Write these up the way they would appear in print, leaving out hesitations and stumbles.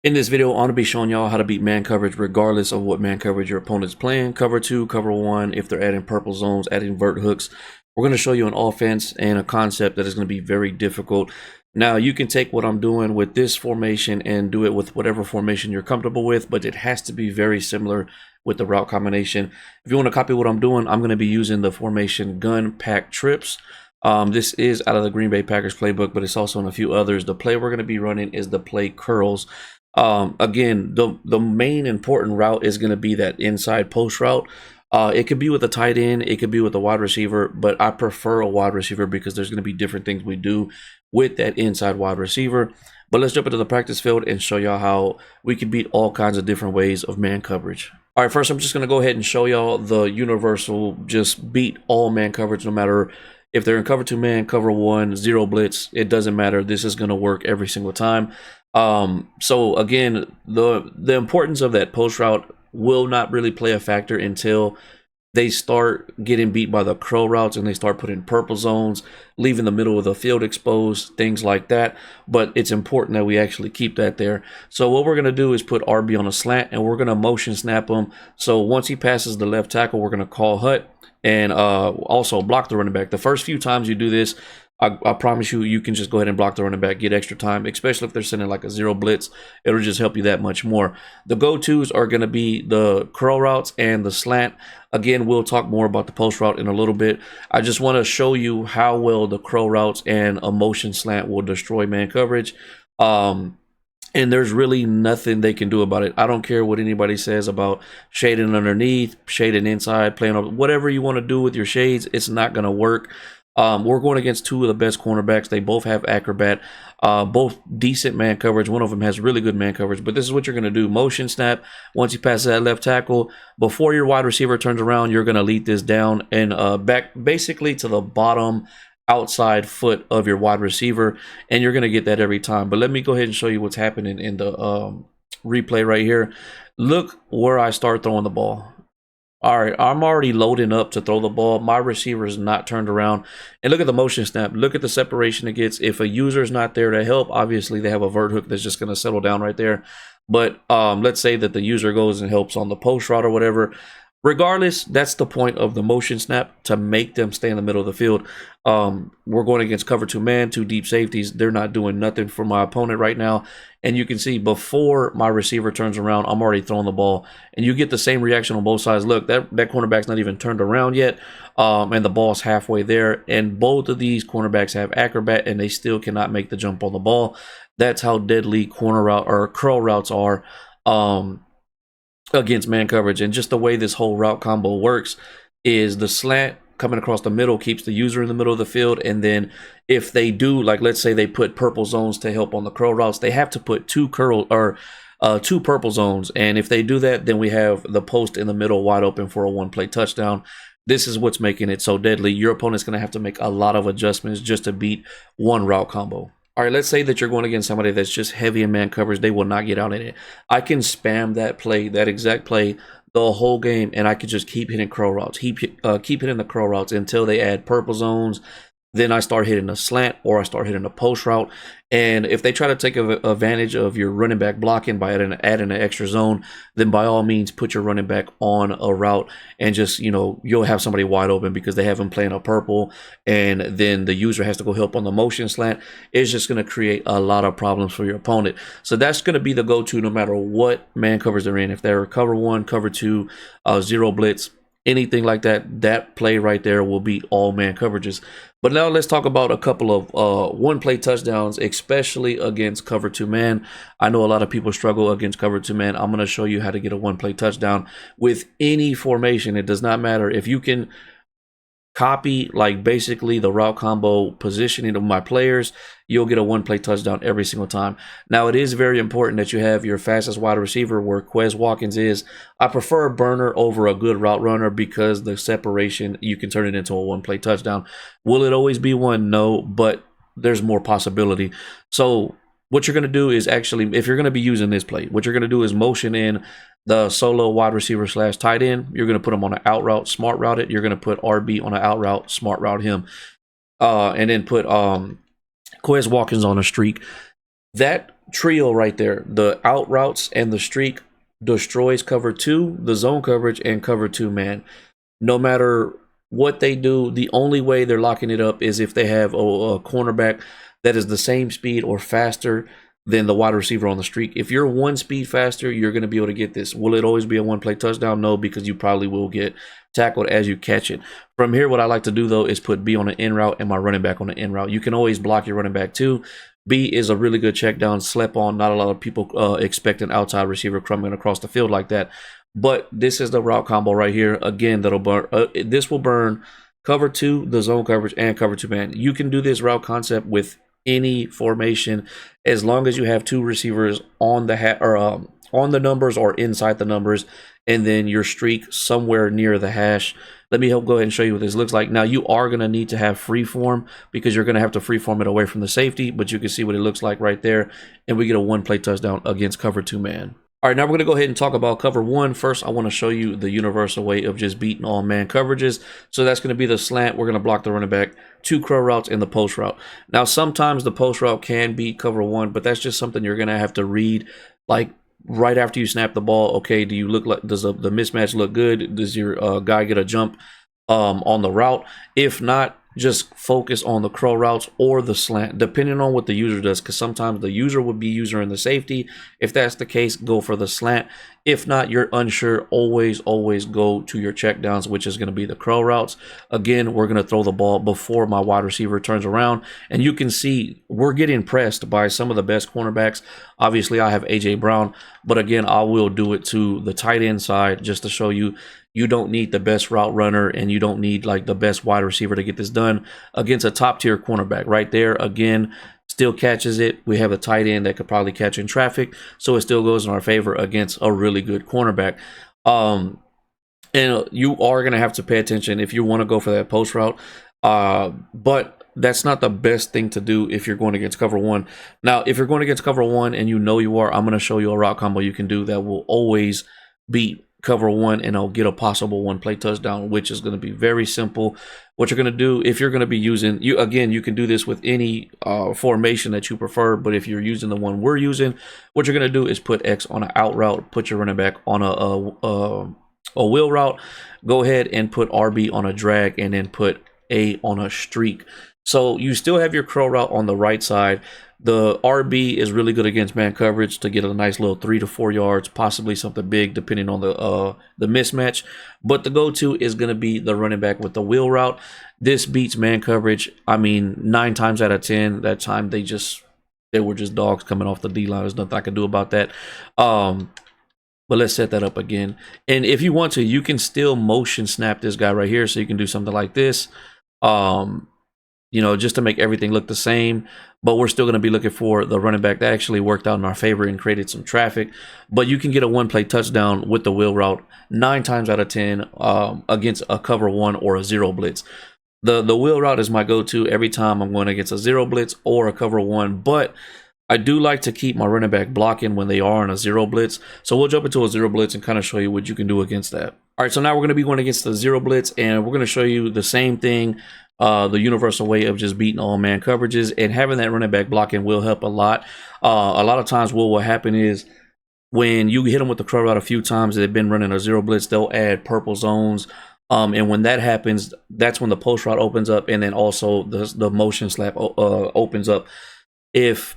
In this video, I'm going to be showing y'all how to beat man coverage regardless of what man coverage your opponent's playing. Cover 2, cover 1, if they're adding purple zones, adding vert hooks. We're going to show you an offense and a concept that is going to be very difficult. Now, you can take what I'm doing with this formation and do it with whatever formation you're comfortable with, but it has to be very similar with the route combination. If you want to copy what I'm doing, I'm going to be using the formation gun pack trips. This is out of the Green Bay Packers playbook, but it's also in a few others. The play we're going to be running is the play curls. Again, the main important route is going to be that inside post route. It could be with a tight end, it could be with a wide receiver, but I prefer a wide receiver because there's going to be different things we do with that inside wide receiver. But let's jump into the practice field and show y'all how we can beat all kinds of different ways of man coverage. All right, first I'm just going to go ahead and show y'all the universal just beat all man coverage, no matter if they're in cover 2 man, cover 1, 0 blitz. It doesn't matter. This is going to work every single time. So again, the importance of that post route will not really play a factor until they start getting beat by the crow routes and they start putting purple zones, leaving the middle of the field exposed, things like that. But it's important that we actually keep that there. So what we're going to do is put RB on a slant and we're going to motion snap him. So once he passes the left tackle, we're going to call hut and also block the running back. The first few times you do this, I promise you, you can just go ahead and block the running back, get extra time, especially if they're sending like a 0 blitz. It'll just help you that much more. The go-tos are going to be the curl routes and the slant. Again, we'll talk more about the post route in a little bit. I just want to show you how well the curl routes and a motion slant will destroy man coverage. And there's really nothing they can do about it. I don't care what anybody says about shading underneath, shading inside, playing over, whatever you want to do with your shades, it's not going to work. We're going against two of the best cornerbacks. They both have acrobat, both decent man coverage. One of them has really good man coverage, but this is what you're going to do. Motion snap. Once you pass that left tackle, before your wide receiver turns around, you're going to lead this down and back basically to the bottom outside foot of your wide receiver, and you're going to get that every time. But let me go ahead and show you what's happening in the replay right here. Look where I start throwing the ball. All right, I'm already loading up to throw the ball. My receiver is not turned around. And look at the motion snap. Look at the separation it gets. If a user is not there to help, obviously they have a vert hook that's just going to settle down right there. But let's say that the user goes and helps on the post route or whatever. Regardless, that's the point of the motion snap, to make them stay in the middle of the field. We're going against cover 2 man, 2 deep safeties. They're not doing nothing for my opponent right now. And you can see before my receiver turns around, I'm already throwing the ball. And you get the same reaction on both sides. Look, that cornerback's not even turned around yet. And the ball's halfway there. And both of these cornerbacks have acrobat, and they still cannot make the jump on the ball. That's how deadly corner route or curl routes are. Against man coverage. And just the way this whole route combo works is the slant coming across the middle keeps the user in the middle of the field, and then if they do, like let's say they put purple zones to help on the curl routes, they have to put two purple zones, and if they do that, then we have the post in the middle wide open for a one-play touchdown. This is what's making it so deadly. Your opponent's going to have to make a lot of adjustments just to beat one route combo. All right, let's say that you're going against somebody that's just heavy in man coverage. They will not get out in it. I can spam that play, that exact play, the whole game, and I could just keep hitting curl routes, keep hitting the curl routes until they add purple zones. Then I start hitting a slant or I start hitting a post route. And if they try to take advantage of your running back blocking by adding an extra zone, then by all means put your running back on a route and just, you'll have somebody wide open because they have him playing a purple, and then the user has to go help on the motion slant. It's just going to create a lot of problems for your opponent. So that's going to be the go-to no matter what man covers they're in. If they're cover 1, cover 2, 0 blitz, anything like that, that play right there will beat all man coverages. But now let's talk about a couple of one-play touchdowns, especially against cover 2 man. I know a lot of people struggle against cover 2 man. I'm going to show you how to get a one-play touchdown with any formation. It does not matter. If you can copy like basically the route combo positioning of my players, you'll get a one-play touchdown every single time. Now, it is very important that you have your fastest wide receiver where Quez Watkins is. I prefer a burner over a good route runner because the separation, you can turn it into a one-play touchdown. Will it always be one? No, but there's more possibility. So what you're going to do is actually, if you're going to be using this play, what you're going to do is motion in the solo wide receiver / tight end. You're going to put him on an out route, smart route it. You're going to put RB on an out route, smart route him. And then put Quez Watkins on a streak. That trio right there, the out routes and the streak, destroys cover two, the zone coverage, and cover two man. No matter what they do, the only way they're locking it up is if they have a cornerback that is the same speed or faster than the wide receiver on the streak. If you're one speed faster, you're going to be able to get this. Will it always be a one play touchdown? No, because you probably will get tackled as you catch it. From here, what I like to do though is put B on the in route and my running back on the in route. You can always block your running back too. B is a really good check down, slept on. Not a lot of people expect an outside receiver coming across the field like that. But this is the route combo right here. Again, that'll burn. This will burn cover two, the zone coverage, and cover two man. You can do this route concept with any formation as long as you have two receivers on the on the numbers or inside the numbers, and then your streak somewhere near the hash. Let me go ahead and show you what this looks like. Now you are going to need to have freeform because you're going to have to freeform it away from the safety, but you can see what it looks like right there, and we get a one play touchdown against cover two man. All right, now we're going to go ahead and talk about cover one. First, I want to show you the universal way of just beating all man coverages. So that's going to be the slant. We're going to block the running back, two crow routes, and the post route. Now, sometimes the post route can beat cover one, but that's just something you're going to have to read, like right after you snap the ball. Okay, do you look like, does the mismatch look good? Does your guy get a jump on the route? If not, just focus on the crow routes or the slant, depending on what the user does, because sometimes the user would be user in the safety. If that's the case, go for the slant. If not, you're unsure, always go to your check downs, which is going to be the crow routes. Again, we're going to throw the ball before my wide receiver turns around, and you can see we're getting pressed by some of the best cornerbacks. Obviously, I have AJ Brown, but again, I will do it to the tight end side just to show you. You don't need the best route runner, and you don't need like the best wide receiver to get this done against a top tier cornerback. Right there, again, still catches it. We have a tight end that could probably catch in traffic, so it still goes in our favor against a really good cornerback. And you are going to have to pay attention if you want to go for that post route, but that's not the best thing to do if you're going against cover one. Now, if you're going against cover one and you know you are, I'm going to show you a route combo you can do that will always beat cover one, and I'll get a possible one play touchdown, which is going to be very simple. What you're going to do, if you're going to be using, you can do this with any formation that you prefer, but if you're using the one we're using, what you're going to do is put X on an out route, put your running back on a wheel route, go ahead and put RB on a drag, and then put A on a streak. So you still have your crow route on the right side. The RB is really good against man coverage to get a nice little 3 to 4 yards, possibly something big depending on the mismatch. But the go-to is going to be the running back with the wheel route. This beats man coverage. I mean, 9 times out of 10, that time they were just dogs coming off the D-line. There's nothing I can do about that. But let's set that up again. And if you want to, you can still motion snap this guy right here. So you can do something like this. Just to make everything look the same, but we're still going to be looking for the running back. That actually worked out in our favor and created some traffic, but you can get a one play touchdown with the wheel route 9 times out of 10 against a cover one or a zero blitz. The wheel route is my go-to every time I'm going against a zero blitz or a cover one, but I do like to keep my running back blocking when they are in a zero blitz. So we'll jump into a zero blitz and kind of show you what you can do against that. All right, so now we're going to be going against the zero blitz, and we're going to show you the same thing. The universal way of just beating all man coverages, and having that running back blocking will help a lot. A lot of times what will happen is when you hit them with the crow route a few times, they've been running a zero blitz, they'll add purple zones. And when that happens, that's when the post route opens up, and then also the motion slap opens up. If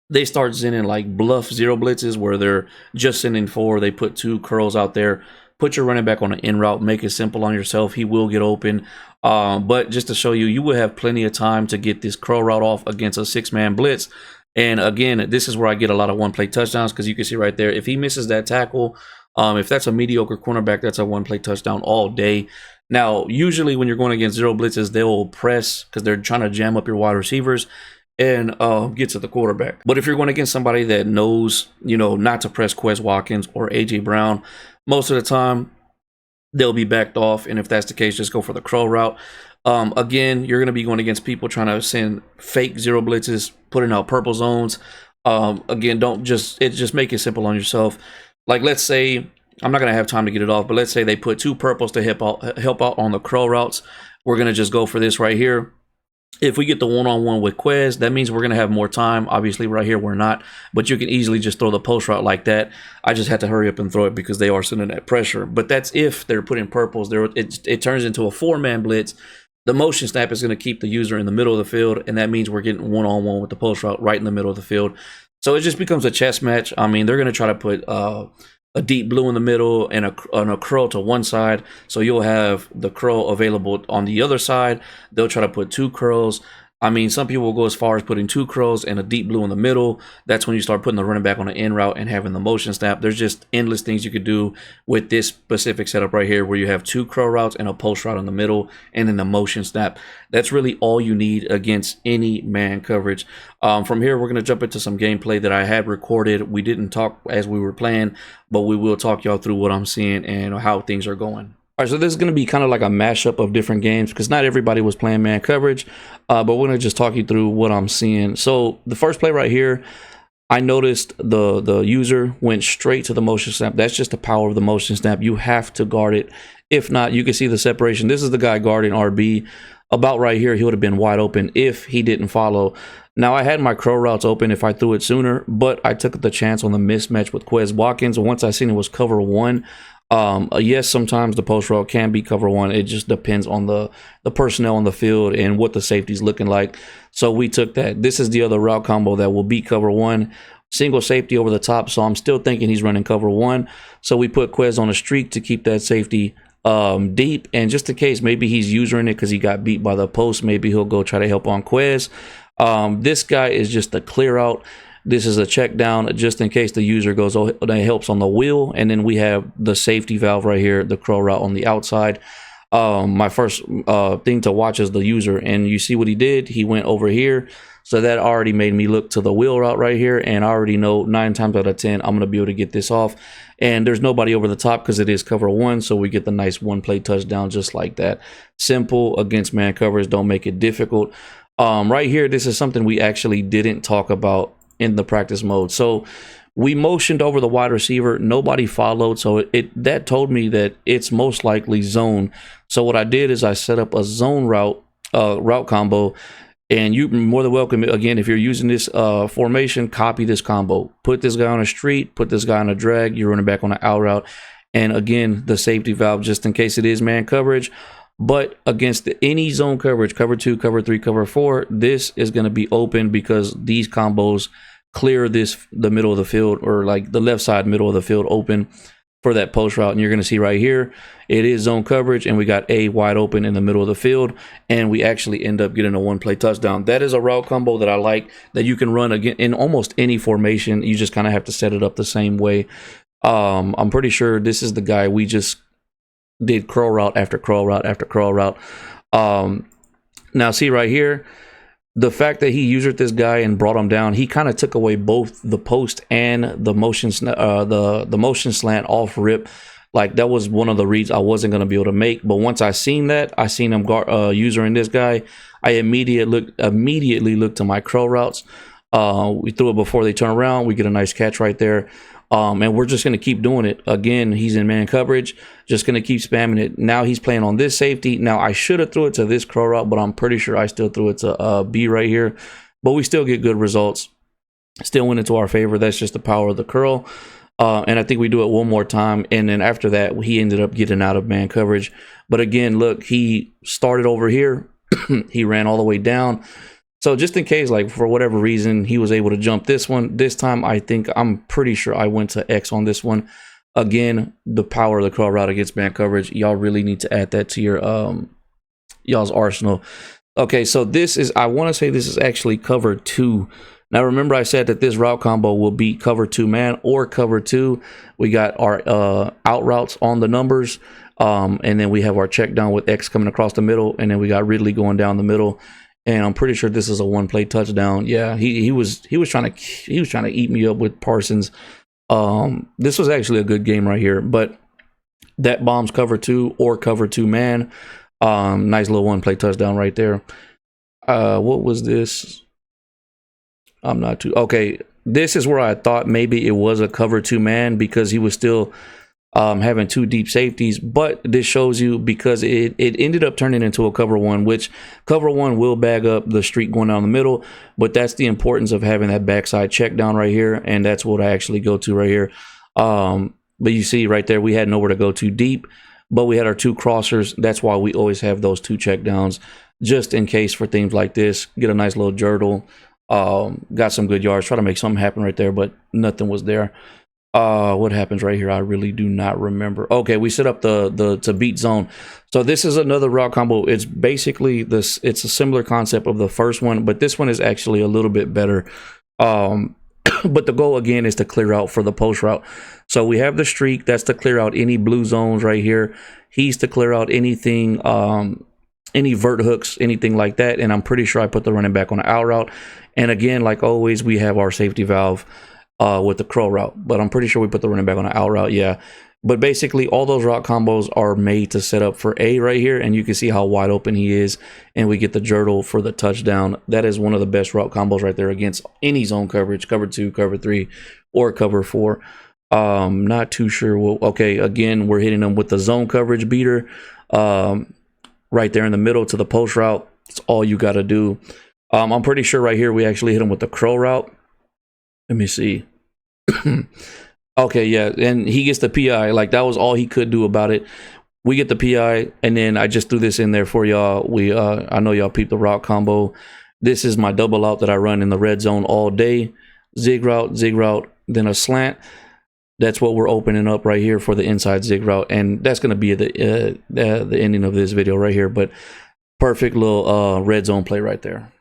they start sending like bluff zero blitzes where they're just sending 4, they put 2 curls out there, put your running back on an in route, make it simple on yourself. He will get open. But just to show you, you will have plenty of time to get this crow route off against a 6-man blitz. And again, this is where I get a lot of one play touchdowns, because you can see right there, if he misses that tackle, if that's a mediocre cornerback, that's a one play touchdown all day. Now, usually when you're going against zero blitzes, they will press because they're trying to jam up your wide receivers and get to the quarterback. But if you're going against somebody that knows, not to press Quez Watkins or AJ Brown, most of the time they'll be backed off. And if that's the case, just go for the crow route. Again, you're going to be going against people trying to send fake zero blitzes, putting out purple zones. Again, just make it simple on yourself. Like, let's say, I'm not going to have time to get it off, but let's say they put 2 purples to help out on the crow routes. We're going to just go for this right here. If we get the one-on-one with Quez, that means we're going to have more time. Obviously, right here, we're not. But you can easily just throw the post route like that. I just had to hurry up and throw it because they are sending that pressure. But that's if they're putting purples. It turns into a 4-man blitz. The motion snap is going to keep the user in the middle of the field, and that means we're getting one-on-one with the post route right in the middle of the field. So it just becomes a chess match. I mean, they're going to try to put a deep blue in the middle and a curl to one side. So you'll have the curl available on the other side. They'll try to put 2 curls. I mean, some people will go as far as putting 2 curls and a deep blue in the middle. That's when you start putting the running back on the in route and having the motion snap. There's just endless things you could do with this specific setup right here, where you have 2 curl routes and a post route in the middle and then the motion snap. That's really all you need against any man coverage. From here, we're going to jump into some gameplay that I had recorded. We didn't talk as we were playing, but we will talk y'all through what I'm seeing and how things are going. All right, so this is going to be kind of like a mashup of different games because not everybody was playing man coverage, but we're going to just talk you through what I'm seeing. So the first play right here, I noticed the user went straight to the motion snap. That's just the power of the motion snap. You have to guard it. If not, you can see the separation. This is the guy guarding RB. About right here, he would have been wide open if he didn't follow. Now, I had my crow routes open if I threw it sooner, but I took the chance on the mismatch with Quez Watkins. Once I seen it was cover 1, yes, sometimes the post route can be cover 1. It just depends on the personnel on the field and what the safety's looking like. So we took that. This is the other route combo that will beat cover 1. Single safety over the top, so I'm still thinking he's running cover 1. So we put Quez on a streak to keep that safety deep, and just in case maybe he's using it because he got beat by the post, maybe he'll go try to help on Quez. This guy is just a clear out. This is a check down just in case the user goes, oh, that helps on the wheel. And then we have the safety valve right here, the crow route on the outside. My first thing to watch is the user, and you see what he did. He went over here. So that already made me look to the wheel route right here, and I already know 9 times out of 10 I'm going to be able to get this off. And there's nobody over the top because it is cover 1, so we get the nice 1-play touchdown just like that. Simple against man covers, don't make it difficult. Right here, this is something we actually didn't talk about in the practice mode. So we motioned over the wide receiver, nobody followed, so that told me that it's most likely zone. So what I did is I set up a zone route combo. And you're more than welcome, again, if you're using this formation, copy this combo. Put this guy on a street, put this guy on a drag, you're running back on an out route. And again, the safety valve, just in case it is man coverage. But against any zone coverage, cover 2, cover 3, cover 4, this is going to be open because these combos clear the middle of the field, or like the left side middle of the field open for that post route. And you're going to see right here, it is zone coverage, and we got A wide open in the middle of the field, and we actually end up getting a 1-play touchdown. That is a route combo that I like, that you can run again in almost any formation. You just kind of have to set it up the same way. I'm pretty sure this is the guy we just did curl route after curl route after curl route. Now see right here, the fact that he used this guy and brought him down, he kind of took away both the post and the motion the motion slant off rip. Like, that was one of the reads I wasn't going to be able to make. But once I seen that, I seen him using this guy, I immediately looked to my curl routes. We threw it before they turn around. We get a nice catch right there. And we're just going to keep doing it. Again, he's in man coverage, just going to keep spamming it. Now he's playing on this safety. Now I should have threw it to this curl route, but I'm pretty sure I still threw it to B right here. But we still get good results. Still went into our favor. That's just the power of the curl. And I think we do it one more time. And then after that, he ended up getting out of man coverage. But again, look, he started over here. He ran all the way down. So just in case, like, for whatever reason, he was able to jump this one. This time, I'm pretty sure I went to X on this one. Again, the power of the curl route against man coverage. Y'all really need to add that to your y'all's arsenal. Okay, so this is, I want to say this is actually cover 2. Now, remember I said that this route combo will beat cover 2 man or cover 2. We got our out routes on the numbers. And then we have our check down with X coming across the middle. And then we got Ridley going down the middle. And I'm pretty sure this is a 1-play touchdown. Yeah, he was trying to eat me up with Parsons. This was actually a good game right here. But that bomb's cover 2 or cover 2 man. Nice little 1-play touchdown right there. What was this? I'm not too okay. This is where I thought maybe it was a cover 2 man because he was still having 2 deep safeties. But this shows you, because it ended up turning into a cover 1, which cover 1 will bag up the streak going down the middle, but that's the importance of having that backside check down right here, and that's what I actually go to right here. But you see right there, we had nowhere to go too deep, but we had our 2 crossers. That's why we always have those 2 check downs, just in case for things like this. Get a nice little jurtle. Got some good yards. Try to make something happen right there, but nothing was there. What happens right here? I really do not remember. Okay, we set up the to beat zone. So this is another route combo. It's basically this. It's a similar concept of the first one, but this one is actually a little bit better. But the goal again is to clear out for the post route. So we have the streak. That's to clear out any blue zones right here. He's to clear out anything, any vert hooks, anything like that. And I'm pretty sure I put the running back on the out route. And again, like always, we have our safety valve with the crow route, but I'm pretty sure we put the running back on the out route. Yeah. But basically all those route combos are made to set up for A right here, and you can see how wide open he is, and we get the jurtle for the touchdown. That is one of the best route combos right there against any zone coverage, cover 2, cover 3, or cover 4. Not too sure. Okay, again, we're hitting them with the zone coverage beater right there in the middle to the post route. It's all you got to do. I'm pretty sure right here we actually hit him with the crow route. Let me see. Okay, yeah, and he gets the PI. Like, that was all he could do about it. We get the PI, and then I just threw this in there for y'all. I know y'all peeped the route combo. This is my double out that I run in the red zone all day. Zig route, then a slant. That's what we're opening up right here for the inside zig route, and that's going to be the ending of this video right here. But perfect little red zone play right there.